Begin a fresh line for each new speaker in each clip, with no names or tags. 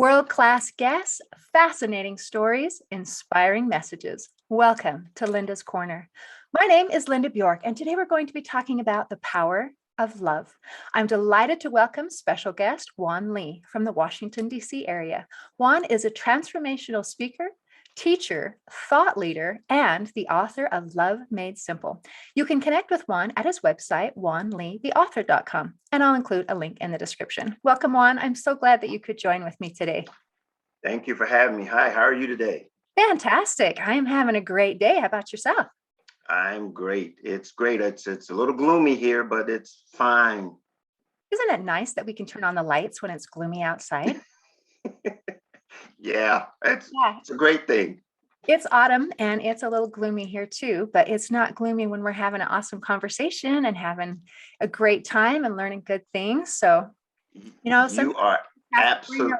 World-class guests, fascinating stories, inspiring messages. Welcome to Linda's Corner. My name is Linda Bjork, and today we're going to be talking about the power of love. I'm delighted to welcome special guest Juan Lee from the Washington, D.C. area. Juan is a transformational speaker, teacher, thought leader, and the author of Love Made Simple. You can connect with Juan at his website, juanleetheauthor.com, and I'll include a link in the description. Welcome, Juan. I'm so glad that you could join with me today.
Thank you for having me. Hi, how are you today?
Fantastic. I am having a great day. How about yourself?
I'm great. It's great. It's a little gloomy here, but it's fine.
Isn't it nice that we can turn on the lights when it's gloomy outside?
Yeah, it's
Yeah.
it's a great thing.
It's autumn and it's a little gloomy here too, but it's not gloomy when we're having an awesome conversation and having a great time and learning good things. So,
You
sometimes
are
we have to
absolutely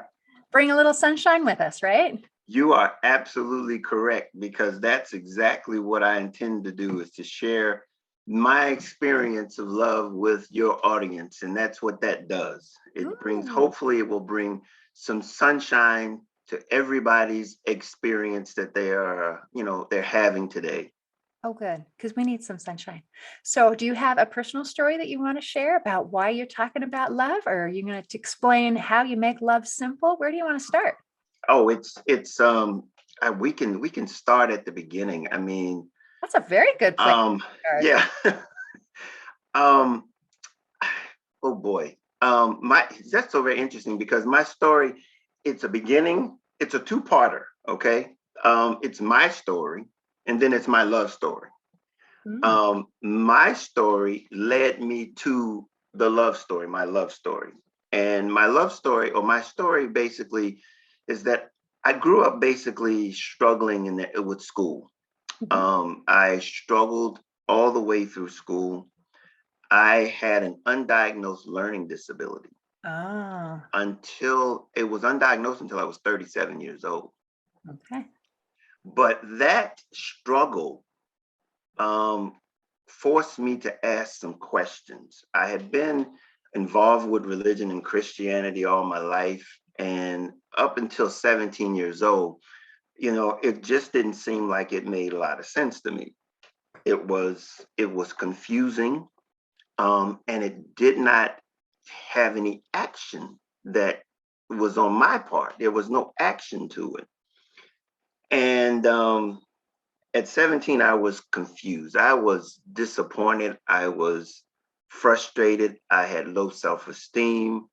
bring a little sunshine with us, right?
you are absolutely correct, because that's exactly what I intend to do, is to share my experience of love with your audience. And that's what that does.
Ooh.
Hopefully it will bring some sunshine to everybody's experience that they're having today.
Oh, good, because we need some sunshine. So, do you have a personal story that you want to share about why you're talking about love, or are you going to explain how you make love simple? Where do you want to start?
Oh, we can start at the beginning. I mean,
That's a very good place
um,
to start.
yeah. um, oh boy. My That's so very interesting, because my story, it's a beginning, it's a two-parter, okay? It's my story, and then it's my love story.
Mm.
My story led me to the love story, my love story. And my love story, or my story basically, is that I grew up basically struggling with school.
Mhm.
I struggled all the way through school. I had an undiagnosed learning disability
Oh,
until it was undiagnosed until I was 37 years old.
okay.
But that struggle um, forced me to ask some questions. I had been involved with religion and Christianity all my life. And up until 17 years old, it just didn't seem like it made a lot of sense to me. It was confusing, and it did not have any action that was on my part. There was no action to it. And at 17, I was confused. I was disappointed. I was frustrated. I had low self-esteem.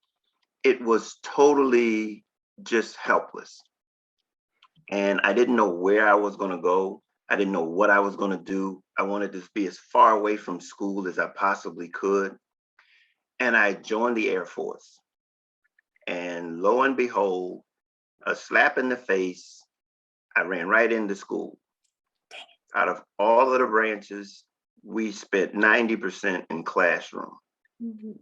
It was totally just helpless. And I didn't know where I was going to go. I didn't know what I was going to do. I wanted to be as far away from school as I possibly could. And I joined the Air Force. And lo and behold, a slap in the face, I ran right into school. Out of all of the branches, we spent 90% in classroom.
Mhm.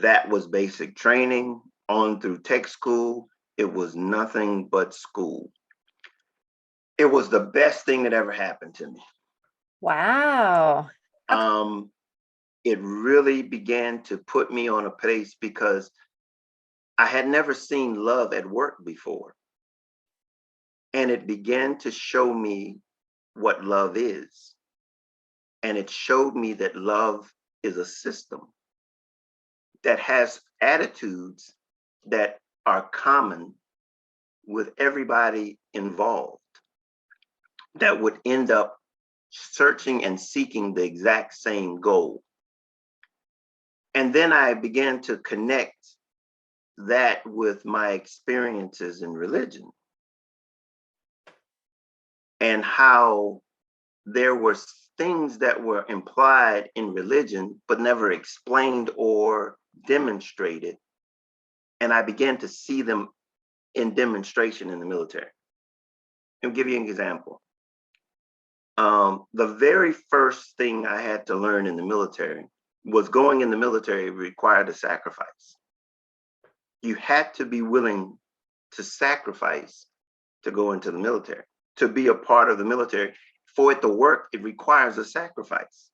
That was basic training on through tech school. It was nothing but school. It was the best thing that ever happened to me.
Wow. Okay.
Um, it really began to put me on a pace, because I had never seen love at work before. And it began to show me what love is. And it showed me that love is a system that has attitudes that are common with everybody involved, that would end up searching and seeking the exact same goal. And then I began to connect that with my experiences in religion, and how there were things that were implied in religion but never explained or demonstrated. And I began to see them in demonstration in the military. I'll give you an example. The very first thing I had to learn in the military was going in the military required a sacrifice. You had to be willing to sacrifice to go into the military, to be a part of the military. For it to work, it requires a sacrifice.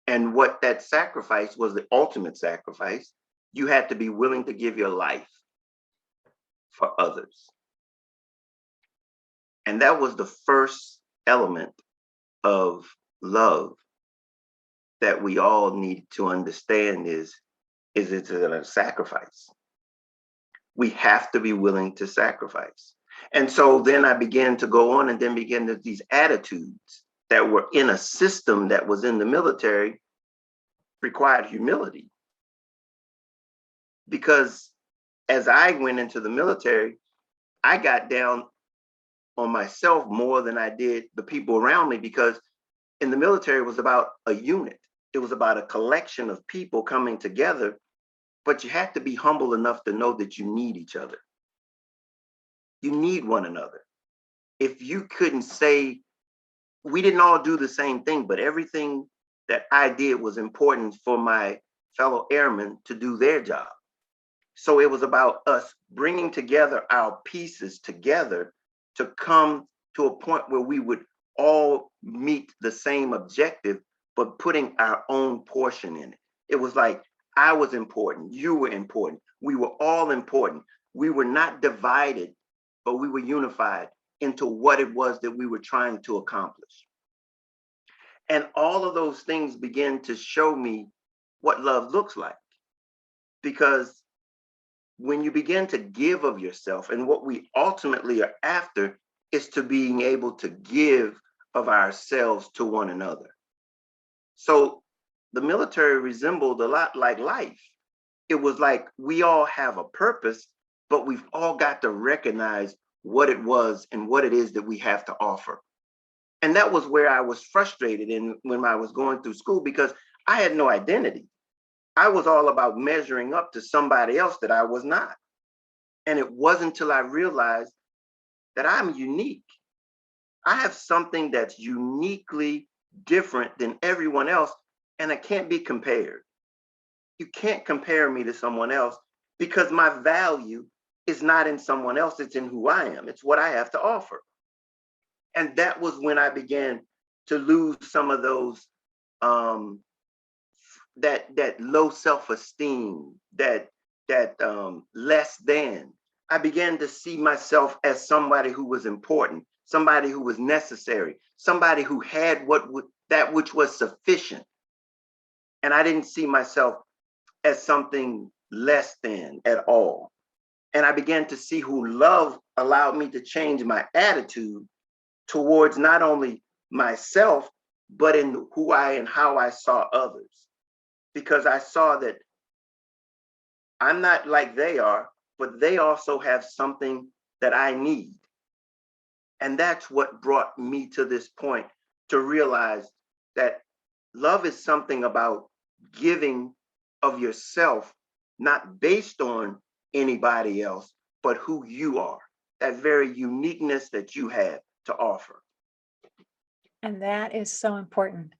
And what that sacrifice was, the ultimate sacrifice, you had to be willing to give your life. for others. And that was the first element of love that we all need to understand is it's a sacrifice. We have to be willing to sacrifice. And so then I began to go on and then begin to these attitudes that were in a system that was in the military required humility. Because as I went into the military, I got down on myself more than I did the people around me, because in the military it was about a unit. It was about a collection of people coming together, but you have to be humble enough to know that you need each other. You need one another. If you couldn't say, we didn't all do the same thing, but everything that I did was important for my fellow airmen to do their job. So it was about us bringing together our pieces together to come to a point where we would all meet the same objective, but putting our own portion in it. It was like, I was important, you were important, we were all important. We were not divided, but we were unified into what it was that we were trying to accomplish. And all of those things began to show me what love looks like. Because when you begin to give of yourself, and what we ultimately are after is to being able to give of ourselves to one another. So the military resembled a lot like life. It was like we all have a purpose, but we've all got to recognize what it was and what it is that we have to offer. And that was where I was frustrated in when I was going through school, because I had no identity. I was all about measuring up to somebody else that I was not. And it wasn't until I realized that I'm unique. I have something that's uniquely different than everyone else, and it can't be compared. You can't compare me to someone else, because my value is not in someone else, it's in who I am. It's what I have to offer. And that was when I began to lose some of those that low self-esteem, that less than. I began to see myself as somebody who was important, somebody who was necessary, somebody who had that which was sufficient. And I didn't see myself as something less than at all. And I began to see who love allowed me to change my attitude towards not only myself, but in who I and how I saw others. Because I saw that I'm not like they are, but they also have something that I need. And that's what brought me to this point, to realize that love is something about giving of yourself, not based on anybody else, but who you are, that very uniqueness that you have to offer.
And that is so important.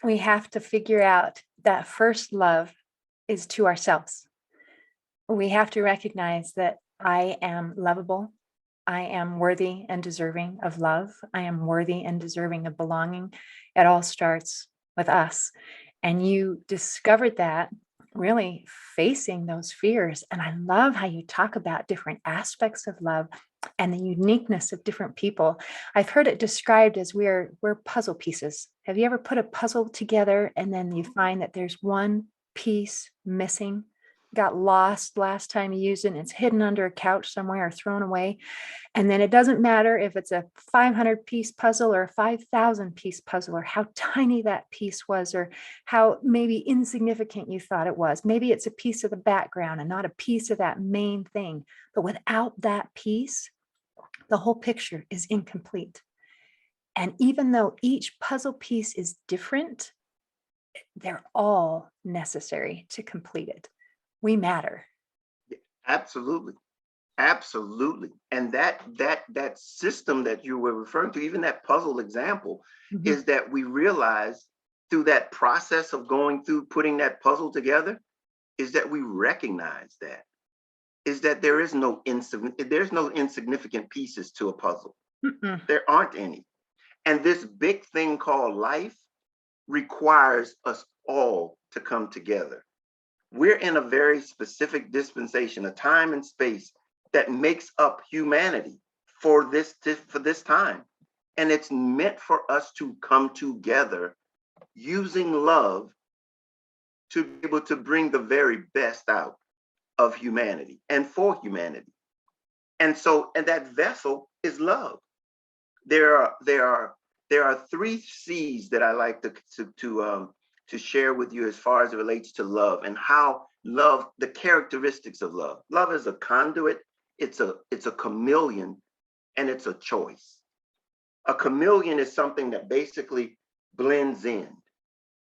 We have to figure out that first love is to ourselves. We have to recognize that I am lovable. I am worthy and deserving of love. I am worthy and deserving of belonging. It all starts with us. And you discovered that really facing those fears. And I love how you talk about different aspects of love and the uniqueness of different people. I've heard it described as we're puzzle pieces. Have you ever put a puzzle together and then you find that there's one piece missing? Got lost last time you used it and it's hidden under a couch somewhere or thrown away. And then it doesn't matter if it's a 500 piece puzzle or a 5,000 piece puzzle, or how tiny that piece was, or how maybe insignificant you thought it was. Maybe it's a piece of the background and not a piece of that main thing. But without that piece, the whole picture is incomplete. And even though each puzzle piece is different, they're all necessary to complete it. We matter.
Absolutely. Absolutely. And that system that you were referring to, even that puzzle example, is that we realize through that process of going through putting that puzzle together, is that we recognize that, is that there's no insignificant pieces to a puzzle. There aren't any. And this big thing called life requires us all to come together. We're in a very specific dispensation, a time and space that makes up humanity for this time. And it's meant for us to come together using love to be able to bring the very best out of humanity and for humanity. And that vessel is love. There are there are there are three C's that I like to share with you as far as it relates to love and how love, the characteristics of love. Love is a conduit, it's a chameleon, and it's a choice. A chameleon is something that basically blends in.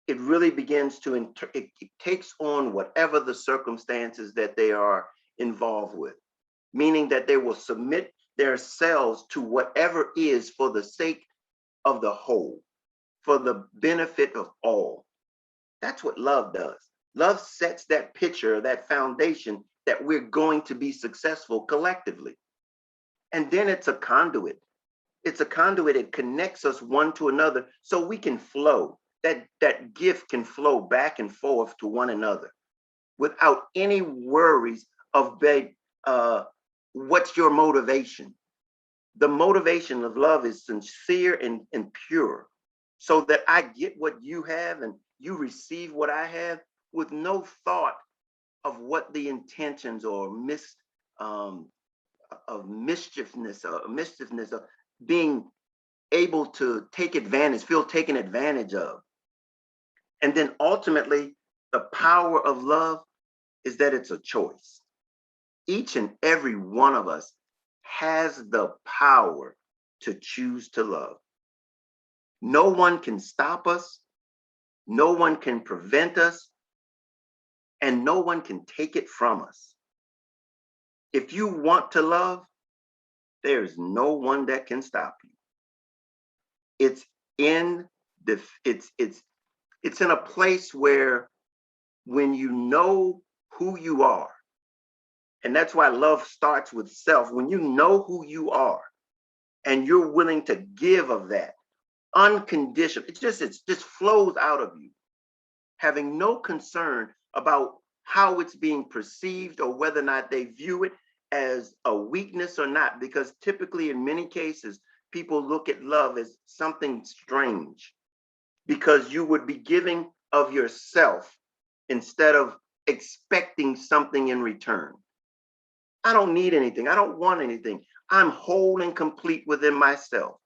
It really begins to it takes on whatever the circumstances that they are involved with, meaning that they will submit themselves to whatever is for the sake of the whole, for the benefit of all. That's what love does. Love sets that picture, that foundation that we're going to be successful collectively. And then it's a conduit. It's a conduit. It connects us one to another so we can flow. That gift can flow back and forth to one another without any worries of what's your motivation. The motivation of love is sincere and pure, so that I get what you have and you receive what I have with no thought of what the intentions or of mischievousness of being able to take advantage, feel taken advantage of. And then ultimately, the power of love is that it's a choice. Each and every one of us has the power to choose to love. No one can stop us, no one can prevent us, and no one can take it from us. If you want to love, there's no one that can stop you. It's in the it's in a place where when you know who you are, and that's why love starts with self. When you know who you are and you're willing to give of that unconditional, it just flows out of you, having no concern about how it's being perceived or whether or not they view it as a weakness or not, because typically in many cases, people look at love as something strange because you would be giving of yourself instead of expecting something in return. I don't need anything. I don't want anything. I'm whole and complete within myself.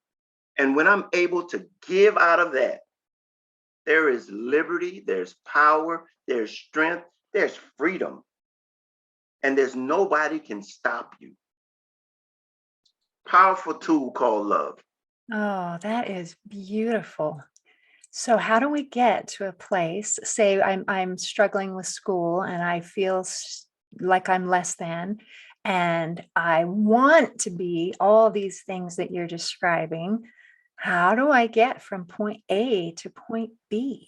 And when I'm able to give out of that, there is liberty, there's power, there's strength, there's freedom. And there's nobody can stop you. Powerful tool called love.
Oh, that is beautiful. So how do we get to a place, say I'm struggling with school and I feel like I'm less than, and I want to be all these things that you're describing. How do I get from point A to point B?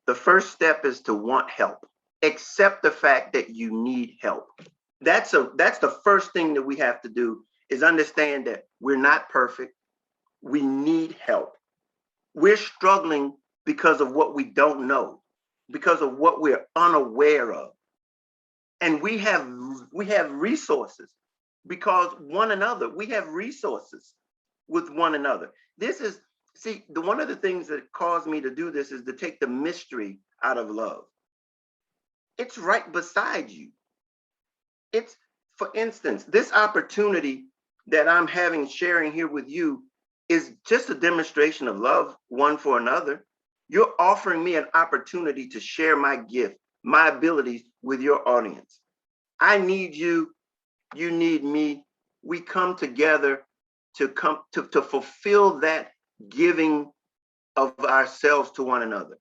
The first step is to want help. Accept the fact that you need help. That's the first thing that we have to do, is understand that we're not perfect. We need help. We're struggling because of what we don't know, because of what we're unaware of. And we have resources because we have resources with one another. One of the things that caused me to do this is to take the mystery out of love. It's right beside you. It's, for instance, this opportunity that I'm sharing here with you is just a demonstration of love one for another. You're offering me an opportunity to share my gift, my abilities with your audience. I need you, you need me. We come together to fulfill that giving of ourselves to one another.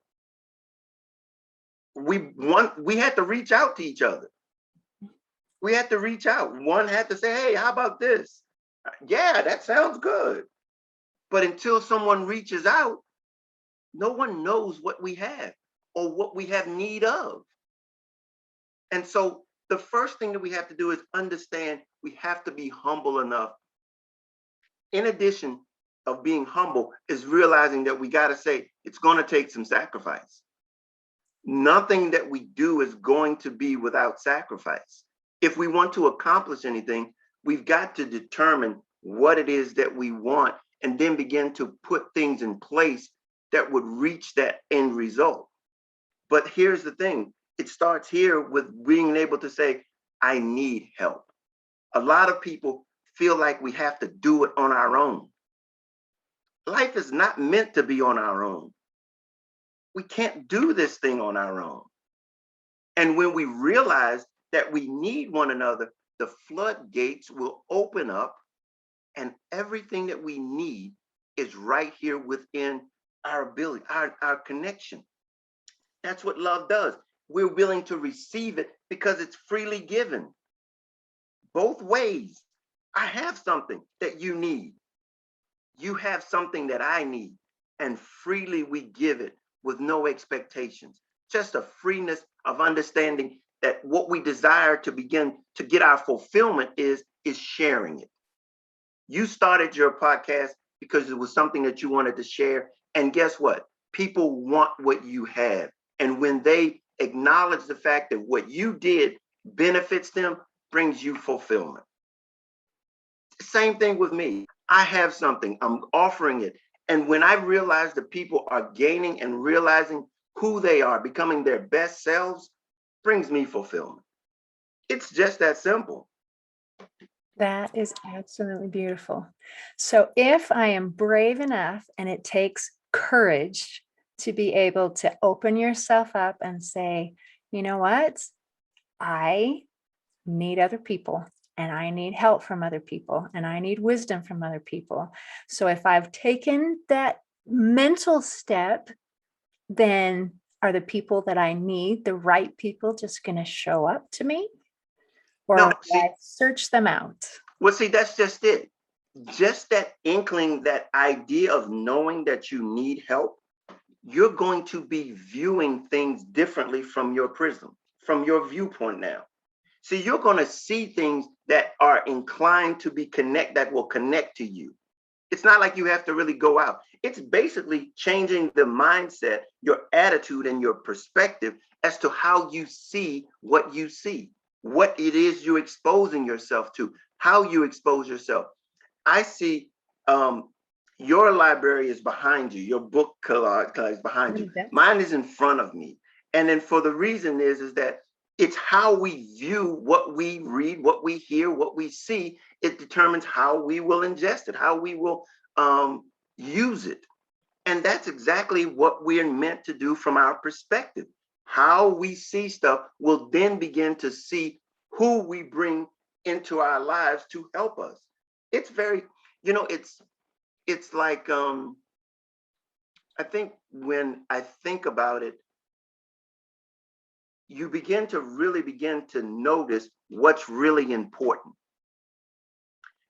We had to reach out to each other. We had to reach out. One had to say, hey, how about this? Yeah, that sounds good. But until someone reaches out, no one knows what we have or what we have need of. And so the first thing that we have to do is understand we have to be humble enough. In addition of being humble, is realizing that we got to say it's going to take some sacrifice. Nothing that we do is going to be without sacrifice. If we want to accomplish anything, we've got to determine what it is that we want and then begin to put things in place that would reach that end result. But here's the thing, it starts here with being able to say, I need help. A lot of people feel like we have to do it on our own. Life is not meant to be on our own. We can't do this thing on our own. And when we realize that we need one another, the floodgates will open up and everything that we need is right here within our ability, our connection. That's what love does. We're willing to receive it because it's freely given. Both ways. I have something that you need. You have something that I need. And freely we give it with no expectations. Just a freeness of understanding that what we desire to begin to get our fulfillment is sharing it. You started your podcast because it was something that you wanted to share. And guess what? People want what you have. And when they acknowledge the fact that what you did benefits them, brings you fulfillment. Same thing with me. I have something, I'm offering it. And when I realize that people are gaining and realizing who they are, becoming their best selves, brings me fulfillment. It's just that simple.
That is absolutely beautiful. So if I am brave enough, and it takes courage to be able to open yourself up and say, you know what? I need other people, and I need help from other people, and I need wisdom from other people. So if I've taken that mental step, then are the people that I need, the right people, just going to show up to me? Or
No,
I
see,
search them out?
well, see, that's just it. Just that inkling, that idea of knowing that you need help, you're going to be viewing things differently from your prism, from your viewpoint now. See, you're going to see things that are inclined to be that will connect to you. It's not like you have to really go out. It's basically changing the mindset, your attitude, and your perspective as to how you see, what it is you're exposing yourself to, how you expose yourself. I see your library is behind you, your book collage is behind you. Mine is in front of me. And then for the reason is that it's how we view what we read, what we hear, what we see. It determines how we will ingest it, how we will use it. And that's exactly what we're meant to do from our perspective. How we see stuff will then begin to see who we bring into our lives to help us. It's very, it's like, I think when I think about it, you begin to notice what's really important,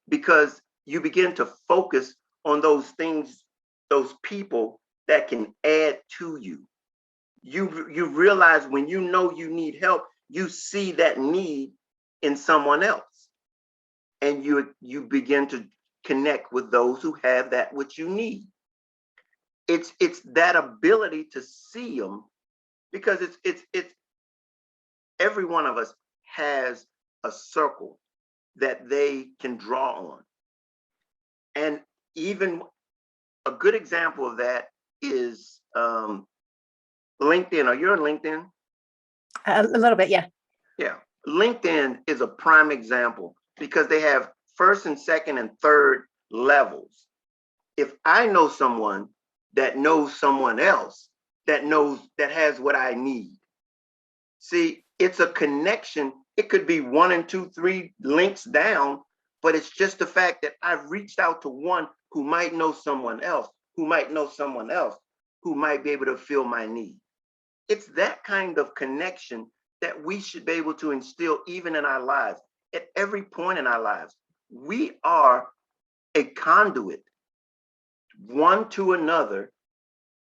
because you begin to focus on those things, those people that can add to you. You realize when you know you need help, you see that need in someone else, and you begin to connect with those who have that which you need. It's that ability to see them, because it's every one of us has a circle that they can draw on. And even a good example of that is LinkedIn. Are you on LinkedIn?
A little bit, yeah.
Yeah. LinkedIn is a prime example because they have first and second and third levels. If I know someone that knows someone else that has what I need, see, it's a connection. It could be 1 and 2, 3 links down, but it's just the fact that I've reached out to one who might know someone else, who might know someone else, who might be able to fill my need. It's that kind of connection that we should be able to instill even in our lives, at every point in our lives. We are a conduit, one to another,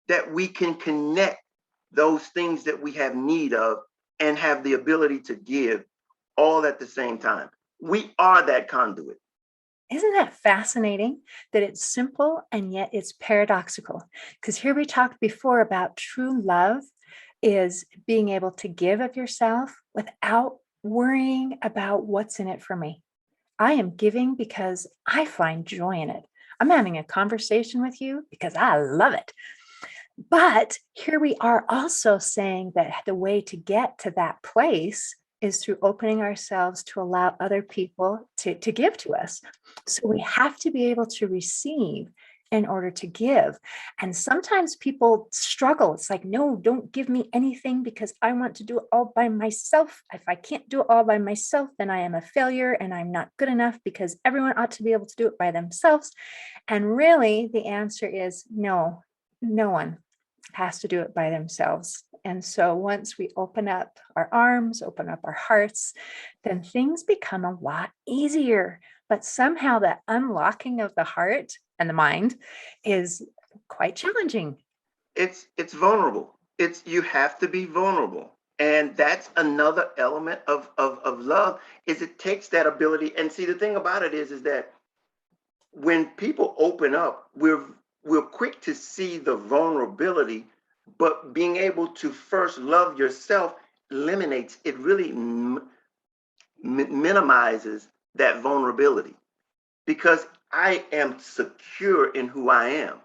that we can connect those things that we have need of and have the ability to give all at the same time. We are that conduit.
Isn't that fascinating that it's simple and yet it's paradoxical? Because here we talked before about true love is being able to give of yourself without worrying about what's in it for me. I am giving because I find joy in it. I'm having a conversation with you because I love it. But here we are also saying that the way to get to that place is through opening ourselves to allow other people to give to us. So we have to be able to receive in order to give. And sometimes people struggle. It's like, no, don't give me anything because I want to do it all by myself. If I can't do it all by myself, then I am a failure and I'm not good enough because everyone ought to be able to do it by themselves. And really, the answer is no, no one has to do it by themselves. And so once we open up our arms, open up our hearts, then things become a lot easier. But somehow that unlocking of the heart and the mind is quite challenging.
It's vulnerable. It's you have to be vulnerable. And that's another element of love is it takes that ability. And see, the thing about it is that when people open up, we're quick to see the vulnerability, but being able to first love yourself eliminates it, really minimizes that vulnerability because I am secure in who I am.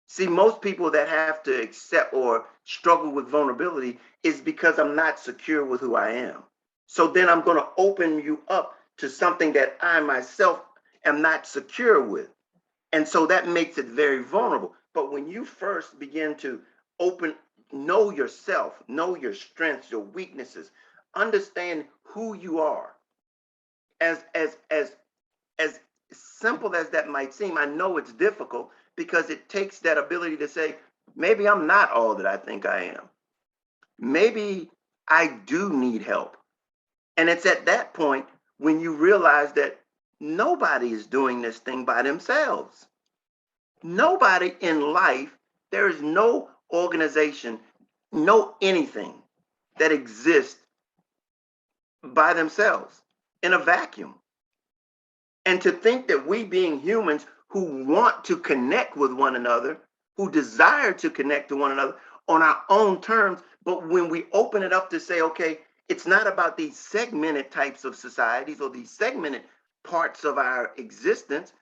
See, most people that have to accept or struggle with vulnerability is because I'm not secure with who I am. So then I'm going to open you up to something that I myself am not secure with. And so that makes it very vulnerable. But when you first begin to open, know yourself, know your strengths, your weaknesses, understand who you are, as simple as that might seem, I know it's difficult because it takes that ability to say, maybe I'm not all that I think I am. Maybe I do need help. And it's at that point when you realize that nobody is doing this thing by themselves. Nobody in life, there is no organization, no anything that exists by themselves in a vacuum. And to think that we being humans who want to connect with one another, who desire to connect to one another on our own terms, but when we open it up to say, okay, it's not about these segmented types of societies or these segmented parts of our existence,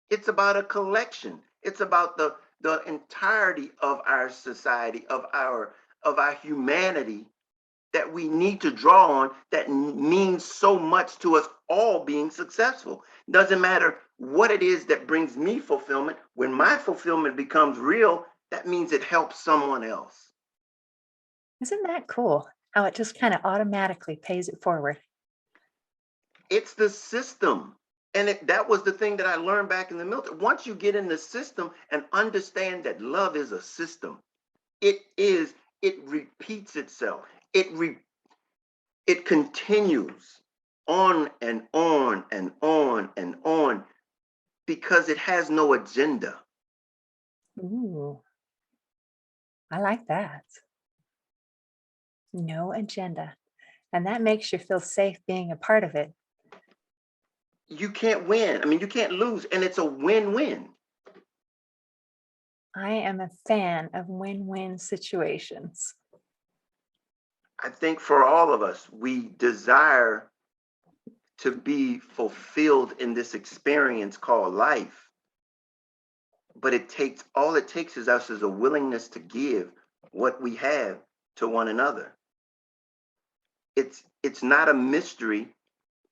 it's about a collection. It's about the entirety of our society, of our humanity that we need to draw on that means so much to us all being successful. Doesn't matter what it is that brings me fulfillment. When my fulfillment becomes real, that means it helps someone else.
Isn't that cool? How it just kind of automatically pays it forward.
It's the system. And that was the thing that I learned back in the military. Once you get in the system and understand that love is a system, it repeats itself. It continues on and on and on and on because it has no agenda.
Ooh, I like that. No agenda. And that makes you feel safe being a part of it.
You can't win. I mean, you can't lose, and it's a win-win.
I am a fan of win-win situations.
I think for all of us, we desire to be fulfilled in this experience called life, but all it takes is us as a willingness to give what we have to one another. It's not a mystery.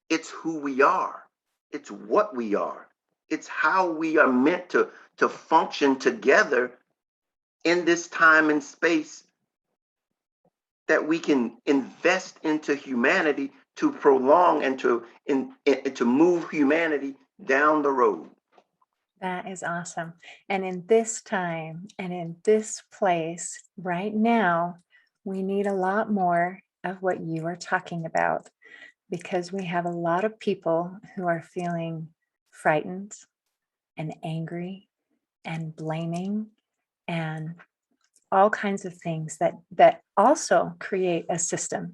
It's who we are. It's what we are. It's how we are meant to function together in this time and space that we can invest into humanity to prolong and to move humanity down the road.
That is awesome. And in this time and in this place right now, we need a lot more of what you are talking about because we have a lot of people who are feeling frightened and angry and blaming and all kinds of things that also create a system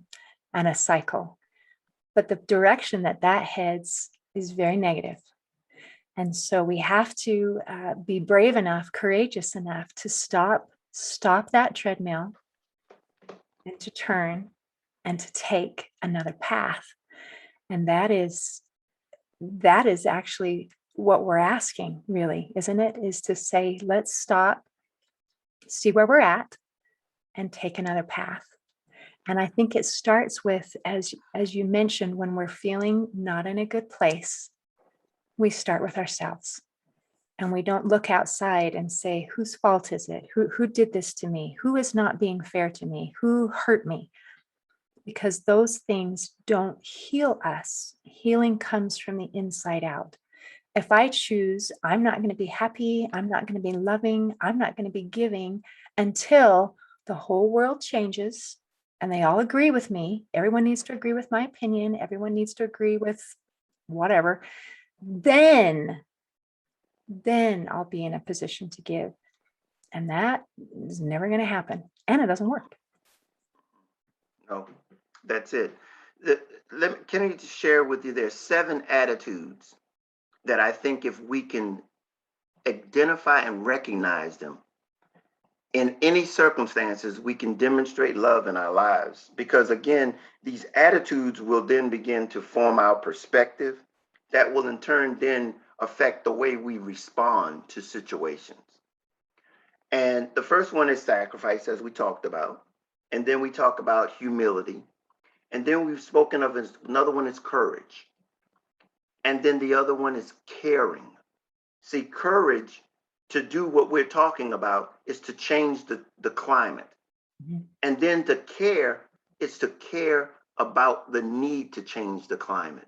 and a cycle. But the direction that heads is very negative. And so we have to be brave enough, courageous enough to stop that treadmill and to turn and to take another path. And that is actually what we're asking, really, isn't it? Is to say, let's stop, see where we're at, and take another path. And I think it starts with, as you mentioned, when we're feeling not in a good place, we start with ourselves. And we don't look outside and say, whose fault is it? Who did this to me? Who is not being fair to me? Who hurt me? Because those things don't heal us. Healing comes from the inside out. If I choose, I'm not going to be happy, I'm not going to be loving, I'm not going to be giving until the whole world changes and they all agree with me. Everyone needs to agree with my opinion. Everyone needs to agree with whatever. Then I'll be in a position to give. And that is never going to happen. And it doesn't work.
No, that's it. Can I just share with you, there's 7 attitudes that I think if we can identify and recognize them in any circumstances, we can demonstrate love in our lives. Because again, these attitudes will then begin to form our perspective that will in turn then affect the way we respond to situations. And the first one is sacrifice, as we talked about. And then we talk about humility. And then we've spoken of another one is courage. And then the other one is caring. See, courage to do what we're talking about is to change the climate. Mm-hmm. And then the care is to care about the need to change the climate.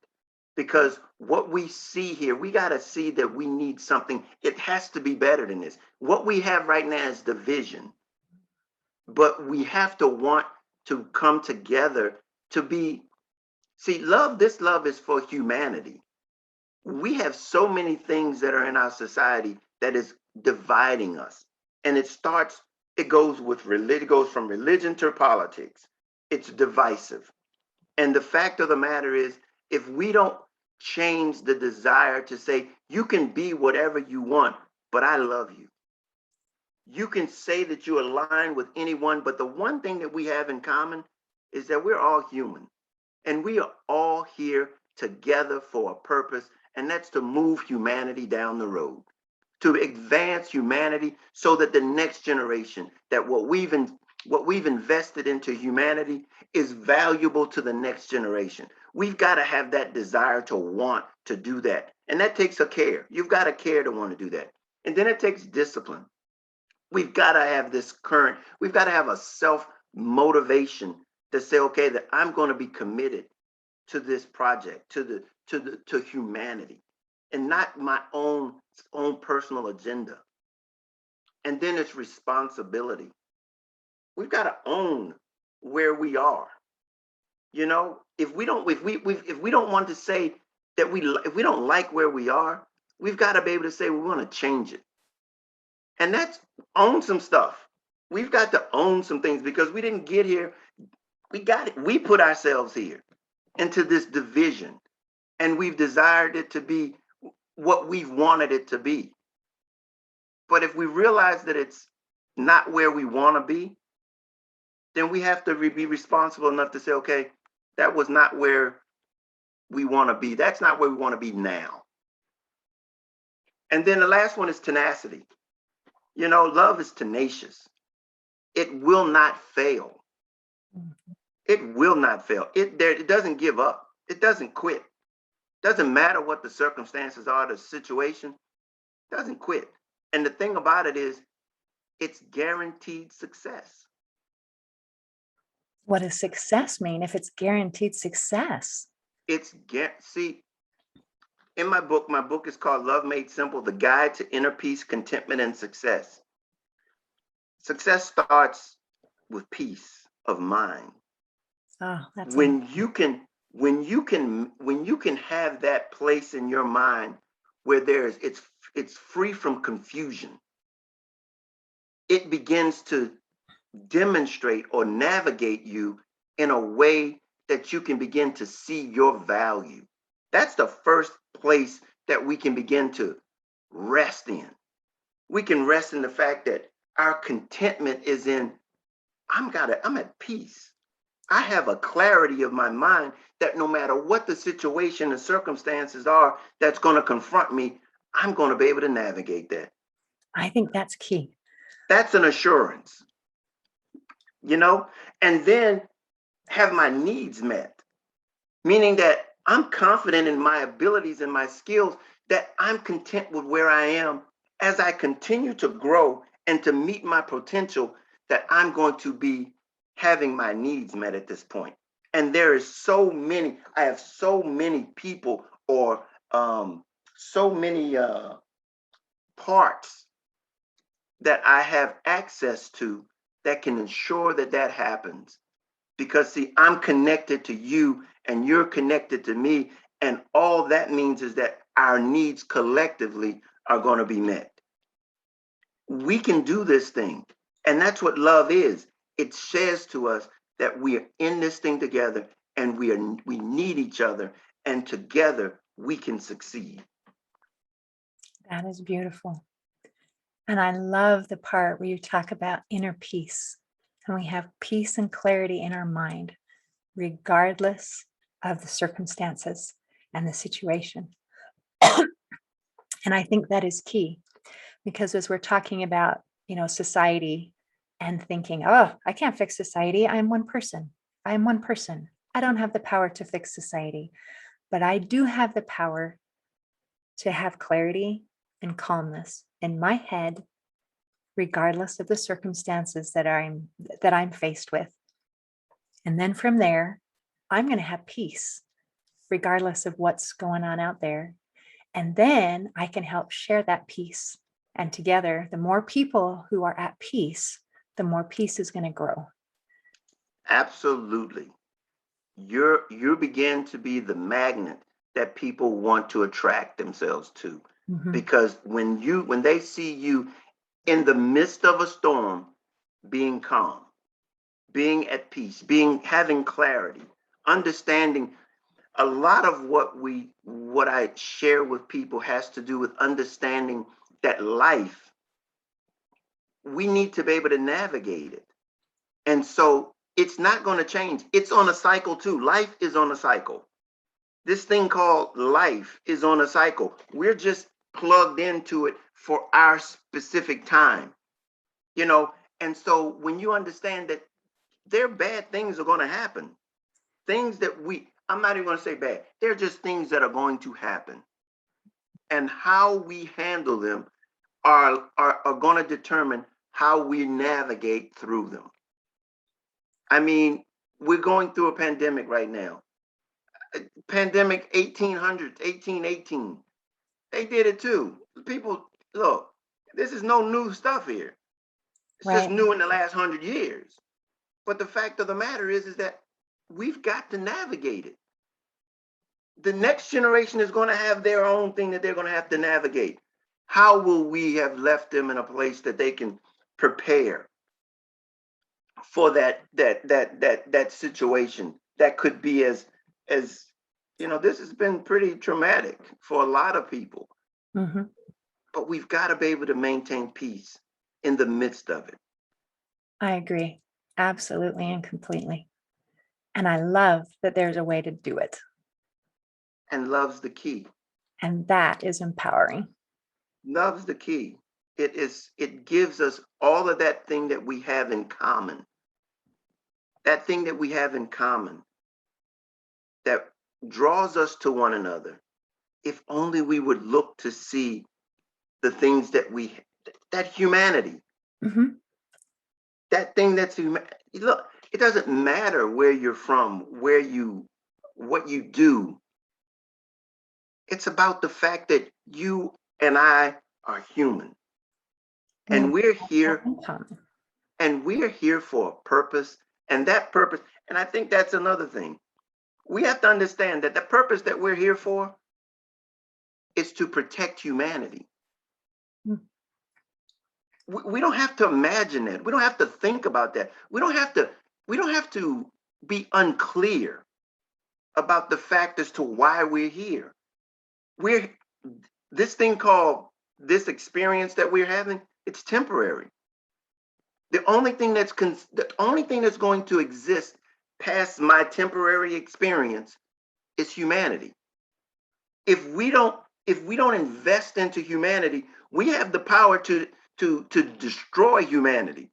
Because what we see here, we got to see that we need something. It has to be better than this. What we have right now is division. But we have to want to come together to be, see, this love is for humanity. We have so many things that are in our society that is dividing us. And it goes from religion to politics. It's divisive. And the fact of the matter is, if we don't change the desire to say, you can be whatever you want, but I love you. You can say that you align with anyone, but the one thing that we have in common is that we're all human. And we are all here together for a purpose, and that's to move humanity down the road, to advance humanity so that the next generation, that what we've invested into humanity is valuable to the next generation. We've got to have that desire to want to do that. And that takes a care. You've got to care to want to do that. And then it takes discipline. We've got to have we've got to have a self-motivation to say, okay, that I'm going to be committed to this project, to humanity, and not my own personal agenda. And then it's responsibility. We've got to own where we are. You know, if we don't want to say that if we don't like where we are, we've got to be able to say we want to change it. And that's own some stuff. We've got to own some things because we didn't get here. We got it. We put ourselves here into this division, and we've desired it to be what we've wanted it to be. But if we realize that it's not where we want to be, then we have to be responsible enough to say, okay, that was not where we want to be. That's not where we want to be now. And then the last one is tenacity. You know, love is tenacious. It will not fail. It will not fail. It doesn't give up. It doesn't quit. Doesn't matter what the circumstances are, the situation, doesn't quit. And the thing about it is, it's guaranteed success.
What does success mean if it's guaranteed success?
See, in my book is called Love Made Simple, The Guide to Inner Peace, Contentment, and Success. Success starts with peace of mind.
Oh, that's
when you can have that place in your mind where it's free from confusion. It begins to demonstrate or navigate you in a way that you can begin to see your value. That's the first place that we can begin to rest in. We can rest in the fact that our contentment is in, I'm at peace. I have a clarity of my mind that no matter what the situation and circumstances are that's going to confront me, I'm going to be able to navigate that.
I think that's key.
That's an assurance, you know, and then have my needs met, meaning that I'm confident in my abilities and my skills, that I'm content with where I am as I continue to grow and to meet my potential, that I'm going to be having my needs met at this point. And there is so many, I have so many people or so many parts that I have access to that can ensure that that happens. Because see, I'm connected to you and you're connected to me. And all that means is that our needs collectively are going to be met. We can do this thing. And that's what love is. It says to us that we are in this thing together and we need each other. And together we can succeed.
That is beautiful. And I love the part where you talk about inner peace. And we have peace and clarity in our mind, regardless of the circumstances and the situation. And I think that is key, because as we're talking about, society and thinking, oh, I can't fix society. I'm one person. I'm one person. I don't have the power to fix society, but I do have the power to have clarity and calmness in my head, regardless of the circumstances that I'm faced with. And then from there, I'm going to have peace, regardless of what's going on out there. And then I can help share that peace. And together, the more people who are at peace, the more peace is going to grow.
Absolutely. You begin to be the magnet that people want to attract themselves to.
Mm-hmm.
Because when they see you in the midst of a storm, being calm, being at peace, having clarity, understanding, a lot of what I share with people has to do with understanding that life, we need to be able to navigate it. And so it's not going to change. It's on a cycle too. Life is on a cycle. This thing called life is on a cycle. We're just plugged into it for our specific time, you know? And so when you understand that there bad things are going to happen, things that I'm not even going to say bad, they're just things that are going to happen. And how we handle them are going to determine how we navigate through them. I mean, we're going through a pandemic right now. Pandemic 1800s, 1818. They did it too. People, look, this is no new stuff here. It's just
Right.
new in the last 100 years. But the fact of the matter is that we've got to navigate it. The next generation is going to have their own thing that they're going to have to navigate. How will we have left them in a place that they can prepare for that situation that could be as this has been pretty traumatic for a lot of people.
Mm-hmm.
But we've got to be able to maintain peace in the midst of it.
I agree. Absolutely and completely. And I love that there's a way to do it.
And love's the key.
And that is empowering.
Love's the key. It gives us all of that thing that we have in common. That thing that we have in common that draws us to one another. If only we would look to see the things that humanity,
Mm-hmm.
that thing that's human. Look, it doesn't matter where you're from, what you do. It's about the fact that you and I are human. And we're here, and we're here for a purpose. And that purpose, and I think that's another thing. We have to understand that the purpose that we're here for is to protect humanity. We don't have to imagine that. We don't have to think about that. We don't have to be unclear about the fact as to why we're here. This thing called this experience that we're having, it's temporary. The only thing that's going to exist past my temporary experience is humanity. If we don't invest into humanity, we have the power to destroy humanity.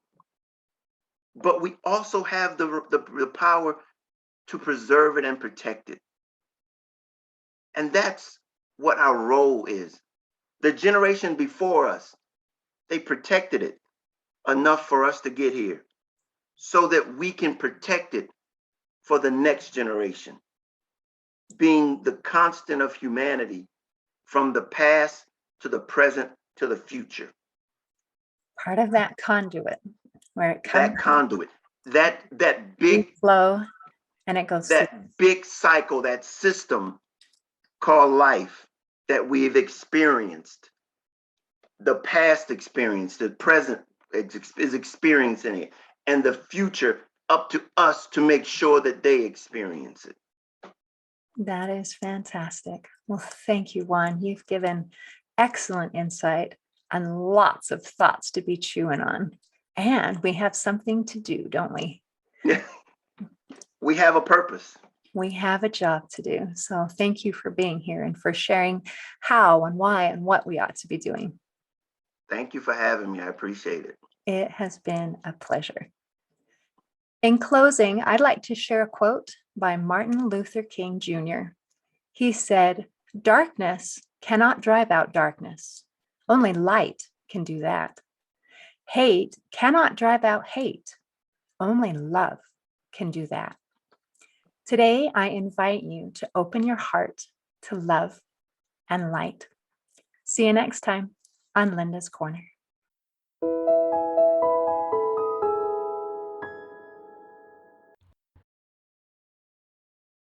But we also have the power to preserve it and protect it. And that's what our role is. The generation before us, they protected it enough for us to get here so that we can protect it for the next generation, being the constant of humanity from the past to the present to the future.
Part of that conduit where it comes,
That conduit, that big
flow, and it goes through.
that big cycle, that system called life that we've experienced, the past experience, the present is experiencing it, and the future up to us to make sure that they experience it.
That is fantastic. Well, thank you, Juan. You've given excellent insight and lots of thoughts to be chewing on. And we have something to do, don't we?
We have a purpose.
We have a job to do. So thank you for being here and for sharing how and why and what we ought to be doing.
Thank you for having me. I appreciate it.
It has been a pleasure. In closing, I'd like to share a quote by Martin Luther King Jr. He said, "Darkness cannot drive out darkness. Only light can do that. Hate cannot drive out hate. Only love can do that." Today, I invite you to open your heart to love and light. See you next time on Linda's Corner.